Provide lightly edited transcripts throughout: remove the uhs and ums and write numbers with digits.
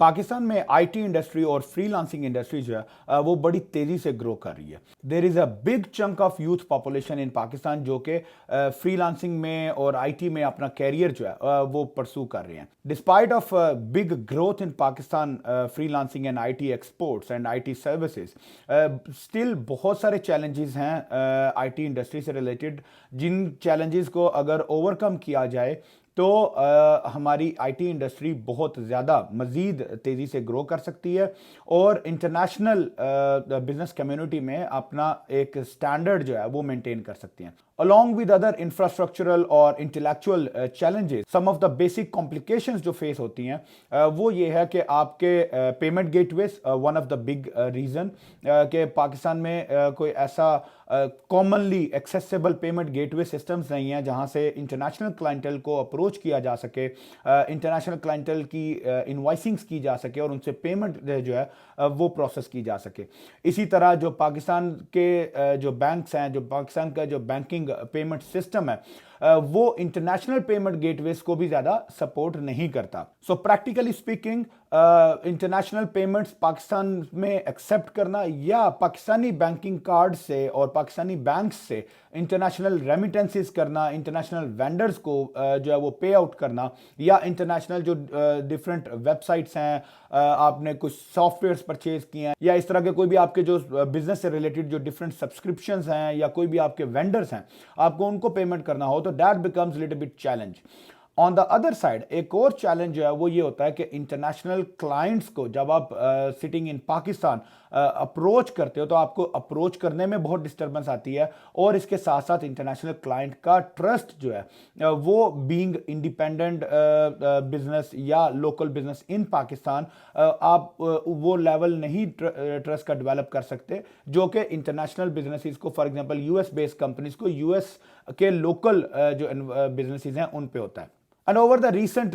पाकिस्तान में IT industry और freelancing industry जो है वो बड़ी तेजी से ग्रो कर रही है। There is a big chunk of youth population in Pakistan जो कि फ्रीलांसिंग में और आईटी में अपना कैरियर जो है वो परसू कर रहे हैं। Despite of big growth in Pakistan freelancing and IT exports and IT services, still बहुत सारे चैलेंजेस हैं आईटी इंडस्ट्री से रिलेटेड, जिन चैलेंजेस को अगर ओवरकम किया जाए तो हमारी आईटी इंडस्ट्री बहुत ज़्यादा मज़ीद तेज़ी से ग्रो कर सकती है और इंटरनेशनल बिजनेस कम्युनिटी में अपना एक स्टैंडर्ड जो है वो मेंटेन कर सकती हैं। Along with other infrastructural और intellectual challenges, some of the basic complications जो फेस होती हैं वो ये है कि आपके payment gateways one of the big reason कि पाकिस्तान में कोई ऐसा commonly accessible payment gateway systems नहीं है जहां से इंटरनेशनल क्लाइंटल को अप्रोच किया जा सके, इंटरनेशनल क्लाइंटल की इनवॉइसिंग्स की जा सके और उनसे पेमेंट जो है वो प्रोसेस की जा सके। इसी तरह जो पाकिस्तान के जो बैंक्स हैं, जो पाकिस्तान का जो बैंकिंग पेमेंट सिस्टम है वो इंटरनेशनल पेमेंट गेटवेज को भी ज़्यादा सपोर्ट नहीं करता। So practically speaking international payments Pakistan में एक्सेप्ट करना या पाकिस्तानी बैंकिंग कार्ड से और पाकिस्तानी बैंक्स से इंटरनेशनल रेमिटेंसेस करना, इंटरनेशनल वेंडर्स को जो है वो पे आउट करना, या इंटरनेशनल जो डिफरेंट वेबसाइट्स हैं, आपने कुछ सॉफ्टवेयर्स परचेज किए हैं या इस तरह के कोई भी आपके जो बिजनेस से रिलेटेड जो डिफरेंट सब्सक्रिप्शंस हैं या कोई भी आपके वेंडर्स हैं, आपको उनको पेमेंट करना हो तो that becomes little bit challenge. On the other side एक और चैलेंज जो है वो ये होता है कि इंटरनेशनल क्लाइंट्स को जब आप सिटिंग इन पाकिस्तान अप्रोच करते हो तो आपको अप्रोच करने में बहुत डिस्टर्बेंस आती है और इसके साथ साथ इंटरनेशनल क्लाइंट का ट्रस्ट जो है वो बीइंग इंडिपेंडेंट बिजनेस या लोकल बिजनेस इन पाकिस्तान आप वो लेवल नहीं ट्रस्ट का डेवलप कर सकते जो कि इंटरनेशनल बिजनेसेस को, for example US based companies को यूएस के लोकल जो बिजनेसेस हैं उन पे होता है। And over the recent,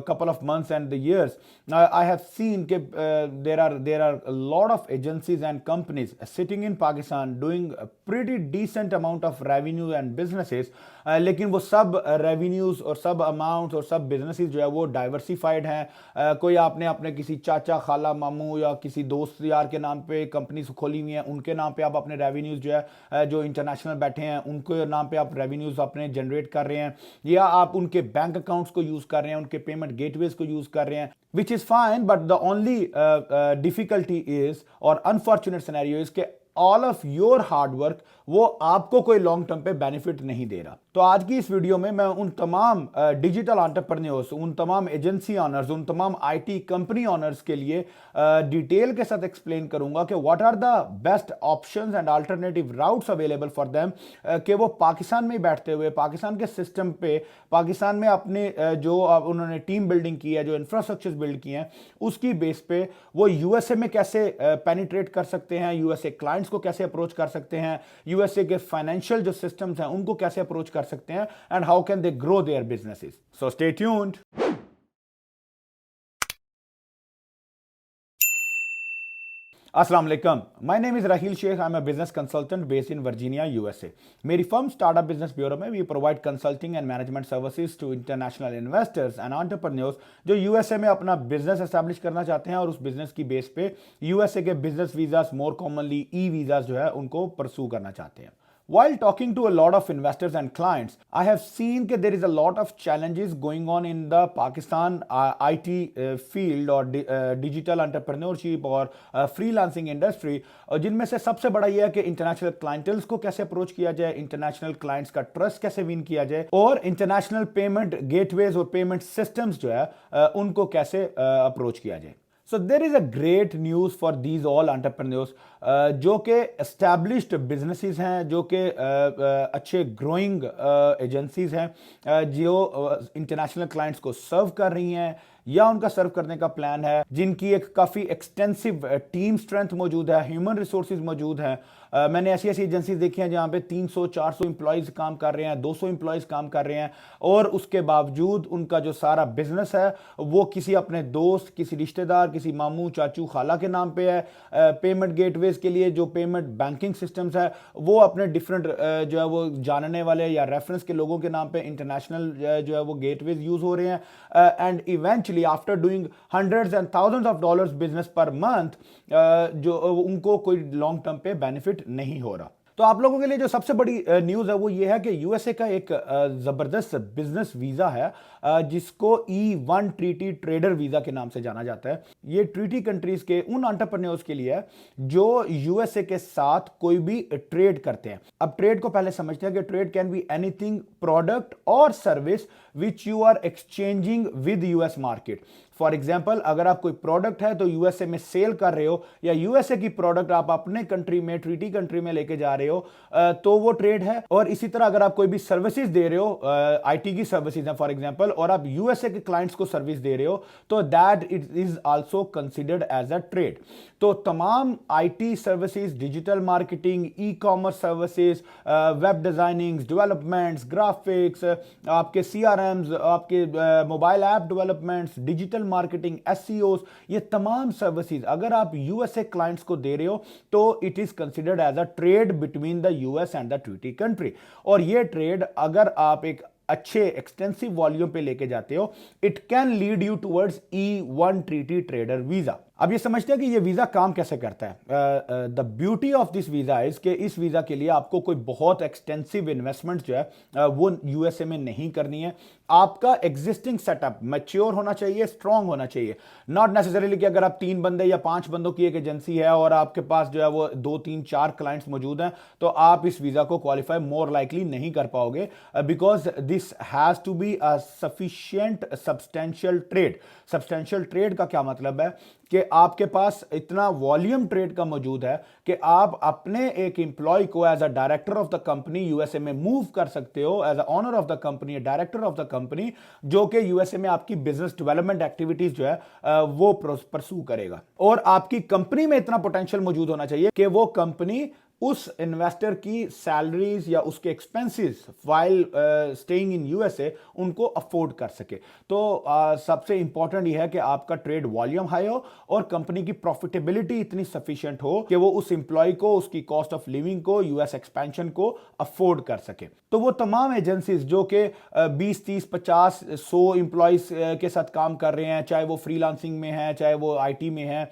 couple of months and the years, I have seen that there are a lot of agencies and companies sitting in Pakistan doing a pretty decent amount of revenue and businesses. लेकिन वो सब revenues और सब amounts और सब businesses जो है वो डाइवर्सिफाइड हैं। कोई आपने अपने किसी चाचा, खाला, मामू या किसी दोस्त यार के नाम पे कंपनीज खोली हुई हैं, उनके नाम पे आप अपने रेवेन्यूज जो है जो इंटरनेशनल बैठे हैं उनके नाम पे आप रेवेन्यूज अपने जनरेट कर रहे हैं, या आप उनके बैंक अकाउंट्स को यूज कर रहे हैं, उनके पेमेंट गेटवेज को यूज कर रहे हैं, which is fine. But the only difficulty is और अनफॉर्चुनेट सिनेरियो इज के all of your hard work वो आपको कोई लॉन्ग टर्म पे बेनिफिट नहीं दे रहा। तो आज की इस वीडियो में मैं उन तमाम डिजिटल एंटरप्रेन्योर्स, उन तमाम एजेंसी ऑनर्स, उन तमाम आईटी कंपनी ऑनर्स के लिए डिटेल के साथ एक्सप्लेन करूंगा कि what are the best options and alternative routes available for them कि वो पाकिस्तान में बैठते हुए पाकिस्तान के सिस्टम पे, पाकिस्तान में अपने जो उन्होंने टीम बिल्डिंग की है, जो इंफ्रास्ट्रक्चर बिल्ड किए हैं, उसकी बेस पे वो यूएसए में कैसे पेनिट्रेट कर सकते हैं, यूएसए क्लाइंट्स को कैसे अप्रोच कर सकते हैं, यूएसए के फाइनेंशियल जो सिस्टम्स हैं उनको कैसे अप्रोच कर सकते हैं, and how can they grow their businesses. So stay tuned. अस्सलाम वालेकुम, my name is Rahil Shaikh, I am a business consultant based in Virginia, USA. मेरी फर्म स्टार्टअप बिजनेस ब्यूरो में we provide consulting and management services to international investors and entrepreneurs जो USA में अपना business establish करना चाहते हैं और उस बिजनेस की बेस पे यूएसए के बिजनेस वीजास, मोर कॉमनली ई वीजास जो है उनको परसू करना चाहते हैं। While talking to a lot of investors and clients, I have seen that there is a lot of challenges going on in the Pakistan IT field or digital entrepreneurship or freelancing industry, जिनमें से सबसे बड़ा यह है कि international क्लाइंटल्स को कैसे approach किया जाए, इंटरनेशनल क्लाइंट्स का ट्रस्ट कैसे विन किया जाए और इंटरनेशनल पेमेंट गेटवेज और पेमेंट सिस्टम्स जो है उनको कैसे अप्रोच किया जाए। So there is a great news for these all entrepreneurs जो कि established businesses हैं, जो कि अच्छे growing agencies हैं जो international clients को serve कर रही हैं या उनका सर्व करने का प्लान है, जिनकी एक काफ़ी एक्सटेंसिव टीम स्ट्रेंथ मौजूद है, ह्यूमन रिसोर्सेज मौजूद हैं। मैंने ऐसी ऐसी एजेंसीज देखी हैं जहाँ पे 300-400 एम्प्लॉयज़ काम कर रहे हैं, 200 एम्प्लॉयज़ काम कर रहे हैं और उसके बावजूद उनका जो सारा बिजनेस है वो किसी अपने दोस्त, किसी रिश्तेदार, किसी मामू, चाचू, खाला के नाम पे है। पेमेंट गेटवेज के लिए जो पेमेंट बैंकिंग सिस्टम्स है वो अपने डिफरेंट जो है वो जानने वाले या रेफरेंस के लोगों के नाम पे इंटरनेशनल जो है वो गेटवेज यूज़ हो रहे हैं and eventually actually after doing hundreds and thousands of dollars business per month, जो उनको कोई लॉन्ग टर्म पे बेनिफिट नहीं हो रहा। तो आप लोगों के लिए जो सबसे बड़ी न्यूज़ है वो ये है कि यूएसए का एक ज़बरदस्त बिजनेस वीज़ा है, जिसको E1 ट्रीटी ट्रेडर वीज़ा के नाम से जाना जाता है। ये ट्रीटी कंट्रीज के उन एंटरप्रेन्योर्स के लिए है जो यूएसए के साथ कोई भी ट्रेड करते हैं। अब ट्रेड को पहले समझते हैं कि trade can be anything, product और service which you are exchanging with US market. For example, अगर आप कोई प्रोडक्ट है तो यूएसए में सेल कर रहे हो, या यूएसए की प्रोडक्ट आप अपने कंट्री में, ट्रीटी कंट्री में लेके जा रहे हो, तो वो ट्रेड है। और इसी तरह अगर आप कोई भी सर्विसेज दे रहे हो, आईटी की सर्विसेज है फॉर एग्जाम्पल, और आप यूएसए के क्लाइंट्स को सर्विस दे रहे हो, तो that it is also considered as a trade. तो तमाम IT services, digital marketing, e commerce services, web designing, developments, graphics, आपके सीआरएम्स, आपके mobile app developments, digital marketing, SEO, ये तमाम सर्विसेज अगर आप यूएसए क्लाइंट्स को दे रहे हो तो it is considered as a trade between the US and the treaty country. और ये ट्रेड अगर आप एक अच्छे एक्सटेंसिव वॉल्यूम पे लेके जाते हो, it can lead you towards E1 treaty trader visa. अब ये समझते हैं कि ये वीजा काम कैसे करता है। The beauty of this visa is कि इस वीजा के लिए आपको कोई बहुत एक्सटेंसिव इन्वेस्टमेंट जो है वो यूएसए में नहीं करनी है। आपका एग्जिस्टिंग सेटअप मैच्योर होना चाहिए, स्ट्रांग होना चाहिए। नॉट नेसेसरीली कि अगर आप 3 बंदे या 5 बंदों की एक एजेंसी है और आपके पास जो है वो 2 3 4 क्लाइंट्स मौजूद हैं, तो आप इस वीजा को क्वालिफाई मोर लाइकली नहीं कर पाओगे, because this has to be a sufficient substantial trade. Substantial trade का क्या मतलब है कि आपके पास इतना वॉल्यूम ट्रेड का मौजूद है कि आप अपने एक एम्प्लॉय को as a director of the company USA में मूव कर सकते हो, as a owner of the company, director of the company, जो कि यूएसए में आपकी बिजनेस डेवलपमेंट एक्टिविटीज जो है वो परसू करेगा। और आपकी कंपनी में इतना पोटेंशियल मौजूद होना चाहिए कि वो कंपनी उस इन्वेस्टर की सैलरीज या उसके expenses while staying in USA उनको अफोर्ड कर सके। तो सबसे इंपॉर्टेंट यह है कि आपका ट्रेड वॉल्यूम हाई हो और कंपनी की प्रॉफिटेबिलिटी इतनी सफिशिएंट हो कि वो उस एम्प्लॉय को, उसकी कॉस्ट ऑफ लिविंग को, यूएस एक्सपेंशन को अफोर्ड कर सके। तो वो तमाम एजेंसीज जो कि 20 30 50 100 एम्प्लॉयज के साथ काम कर रहे हैं, चाहे वो फ्रीलांसिंग में है, चाहे वो आईटी में है,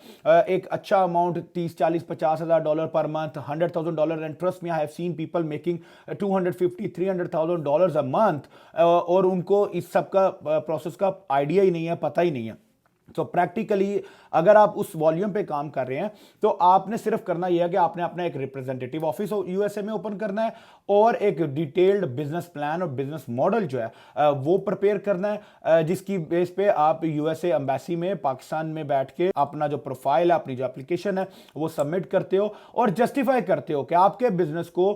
एक अच्छा अमाउंट 30 40 50 हजार dollar per month, $100,000, and trust me, I have seen people making 250 $300,000 a month, और उनको इस सब का प्रोसेस का आइडिया ही नहीं है, पता ही नहीं है। तो प्रैक्टिकली अगर आप उस वॉल्यूम पे काम कर रहे हैं तो आपने सिर्फ करना यह है कि आपने अपना एक रिप्रेजेंटेटिव ऑफिस यूएसए में ओपन करना है और एक डिटेल्ड बिजनेस प्लान और बिजनेस मॉडल जो है वो प्रिपेयर करना है, जिसकी बेस पे आप यूएसए एम्बेसी में पाकिस्तान में बैठ के अपना जो प्रोफाइल है, अपनी जो एप्लीकेशन है वो सबमिट करते हो और जस्टिफाई करते हो कि आपके बिजनेस को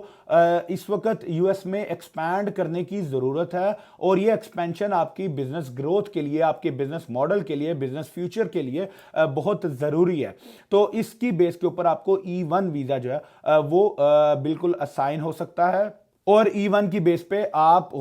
इस वक्त यूएस में एक्सपैंड करने की जरूरत है और ये एक्सपेंशन आपकी बिजनेस ग्रोथ के लिए, आपके बिजनेस मॉडल के लिए, बिजनेस फ्यूचर के लिए बहुत जरूरी है। तो इसकी बेस के ऊपर आपको E1 वीजा जो है वो बिल्कुल असाइन हो सकता है और E1 की बेस पे आप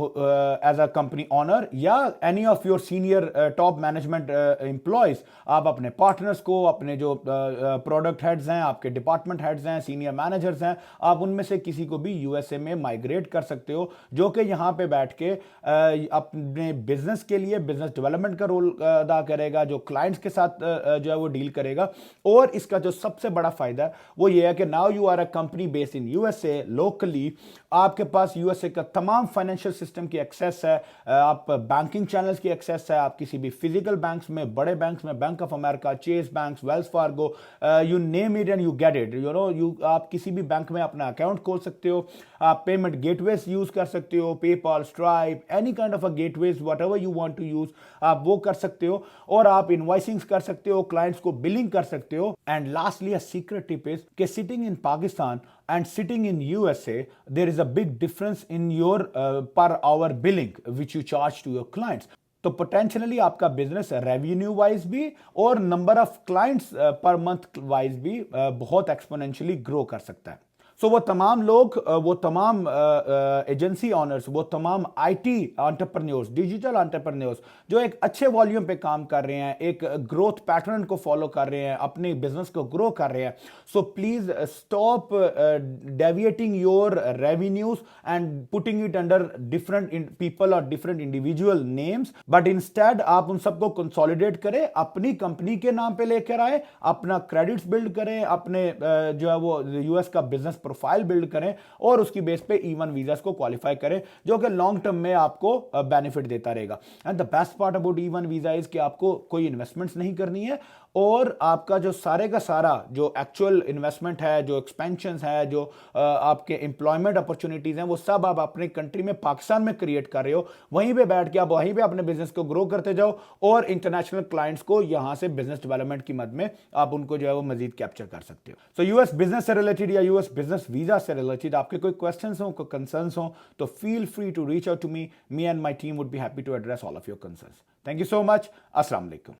एज अ कंपनी ऑनर या any of your senior top management employees, आप अपने पार्टनर्स को, अपने जो प्रोडक्ट हेड्स हैं, आपके डिपार्टमेंट हेड्स हैं, सीनियर मैनेजर्स हैं, आप उनमें से किसी को भी यूएसए में माइग्रेट कर सकते हो, जो कि यहाँ पे बैठ के अपने बिजनेस के लिए बिजनेस डेवलपमेंट का रोल अदा करेगा, जो क्लाइंट्स के साथ जो है वो डील करेगा। और इसका जो सबसे बड़ा फायदा है वो ये है कि now you are a company based in USA locally, आपके पास यूएसए का तमाम फाइनेंशियल सिस्टम की एक्सेस है, आप बैंकिंग चैनल्स की एक्सेस है, आप किसी भी फिजिकल बैंक्स में, बड़े बैंक्स में, bank of America, Chase bank, Wells Fargo, you name it and you get it, you know, आप किसी भी बैंक में अपना अकाउंट खोल सकते हो, आप पेमेंट गेटवेज यूज कर सकते हो, PayPal, Stripe, any kind of a gateways, whatever you want to use, आप वो कर सकते हो और आप इनवॉइसिंग कर सकते हो, क्लाइंट्स को बिलिंग कर सकते हो। And lastly a secret tip is कि sitting in Pakistan and sitting in USA, there is a big difference in your per hour billing which you charge to your clients. तो potentially आपका business revenue wise भी और number of clients per month wise भी बहुत exponentially grow कर सकता है। सो वो तमाम लोग, वो तमाम एजेंसी ऑनर्स, वो तमाम आईटी एंटरप्रेन्योर्स, डिजिटल एंटरप्रेन्योर्स जो एक अच्छे वॉल्यूम पे काम कर रहे हैं, एक ग्रोथ पैटर्न को फॉलो कर रहे हैं, अपने बिजनेस को ग्रो कर रहे हैं, so please stop deviating your revenues and putting it under different people और different individual names, but instead आप उन सबको कंसोलिडेट करें, अपनी कंपनी के नाम पे लेकर आए, अपना क्रेडिट्स बिल्ड करें, अपने जो है वो यूएस का बिजनेस प्रोफाइल बिल्ड करें और उसकी बेस पे E1 वीजा को क्वालिफाई करें, जो कि लॉन्ग टर्म में आपको बेनिफिट देता रहेगा। And the best part about E1 visa is कि आपको कोई इन्वेस्टमेंट्स नहीं करनी है और आपका जो सारे का सारा जो एक्चुअल इन्वेस्टमेंट है, जो एक्सपेंशन है, जो आपके एम्प्लॉयमेंट अपॉर्चुनिटीज हैं, वो सब आप अपने कंट्री में पाकिस्तान में क्रिएट कर रहे हो। वहीं पे बैठ के आप वहीं पे अपने बिजनेस को ग्रो करते जाओ और इंटरनेशनल क्लाइंट्स को यहां से बिजनेस डेवलपमेंट की मद में आप उनको जो है वो मजीद कैप्चर कर सकते हो। सो यूएस बिजनेस से रिलेटेड या यूएस बिजनेस वीजा से रिलेटेड आपके कोई क्वेश्चंस हो, कोई कंसर्न्स हो, तो feel free to reach out to me and my team would be happy to address all of your concerns. Thank you so much. अस्सलाम वालेकुम।